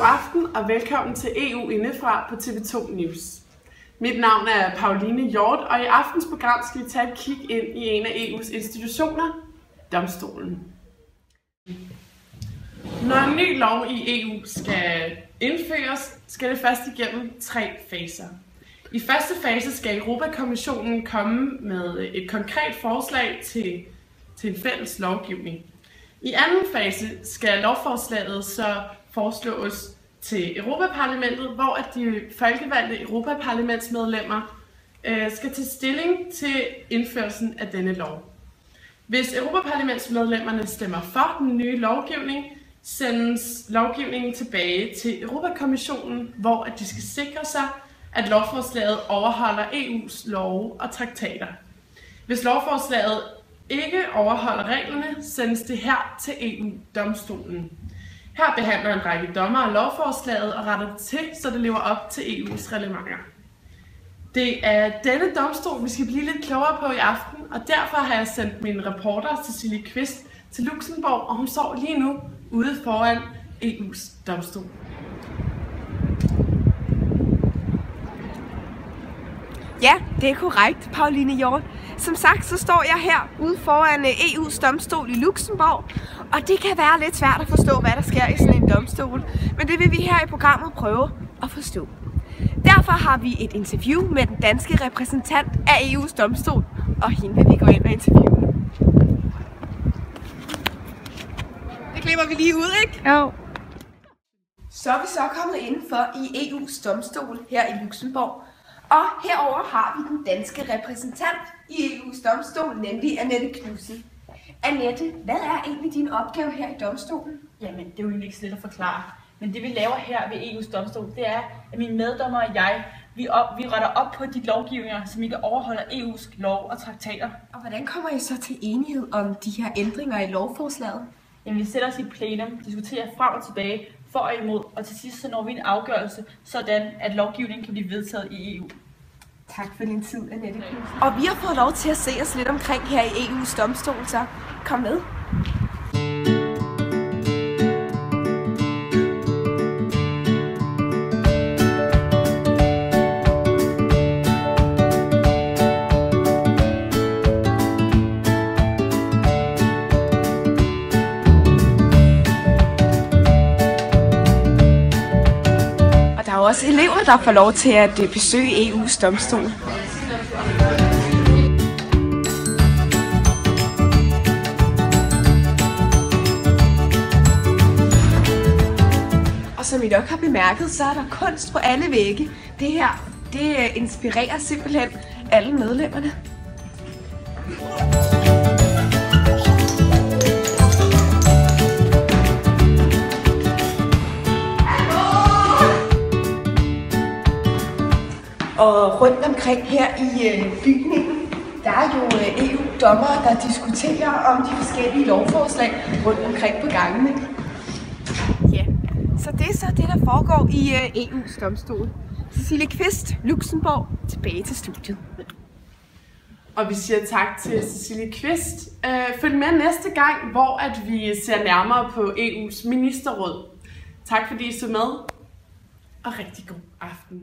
aften og velkommen til EU Indefra på TV2 News. Mit navn er Pauline Hjort, og i aftens program skal vi tage et kig ind i en af EU's institutioner, domstolen. Når en ny lov i EU skal indføres, skal det først igennem 3 faser. I første fase skal Europa-Kommissionen komme med et konkret forslag til en fælles lovgivning. I anden fase skal lovforslaget så foreslås til Europaparlamentet, hvor de folkevalgte Europaparlamentsmedlemmer skal tage stilling til indførelsen af denne lov. Hvis Europaparlamentsmedlemmerne stemmer for den nye lovgivning, sendes lovgivningen tilbage til Europakommissionen, hvor de skal sikre sig, at lovforslaget overholder EU's love og traktater. Hvis lovforslaget ikke overholder reglerne, sendes det her til EU-domstolen. Her behandler en række dommere lovforslaget og retter det til, så det lever op til EU's reglementer. Det er denne domstol, vi skal blive lidt klogere på i aften, og derfor har jeg sendt min reporter Cecilie Kvist til Luxembourg, og hun står lige nu ude foran EU's domstol. Ja, det er korrekt, Pauline Hjort. Som sagt, så står jeg her ude foran EU's domstol i Luxembourg, og det kan være lidt svært at forstå, hvad der sker i sådan en domstol, men det vil vi her i programmet prøve at forstå. Derfor har vi et interview med den danske repræsentant af EU's domstol, og hende vil vi gå ind og interviewe nu. Det klipper vi lige ud, ikke? Jo. Så er vi så kommet indenfor i EU's domstol her i Luxembourg. Og herover har vi den danske repræsentant i EU's domstol, nemlig Annette Knudsen. Annette, hvad er egentlig din opgave her i domstolen? Jamen, det er jo egentlig ikke så lidt at forklare. Men det vi laver her ved EU's domstol, det er, at mine meddommer og jeg, vi retter op på de lovgivninger, som ikke overholder EU's lov og traktater. Og hvordan kommer I så til enighed om de her ændringer i lovforslaget? Jamen, vi sætter os i plenum, diskuterer frem og tilbage, for og imod, og til sidst så når vi en afgørelse, sådan at lovgivningen kan blive vedtaget i EU. Tak for din tid, Annette Knudsen. Og vi har fået lov til at se os lidt omkring her i EU's domstol, så kom med. Og der er også elever, der får lov til at besøge EU's domstol. Og som I nok har bemærket, så er der kunst på alle vægge. Det her, det inspirerer simpelthen alle medlemmerne. Og rundt omkring her i bygningen, der er jo EU-dommere, der diskuterer om de forskellige lovforslag rundt omkring på gangene. Ja, så det er så det, der foregår i EU's domstol. Cecilie Kvist, Luxembourg, tilbage til studiet. Og vi siger tak til Cecilie Kvist. Følg med næste gang, hvor vi ser nærmere på EU's ministerråd. Tak fordi I så med, og rigtig god aften.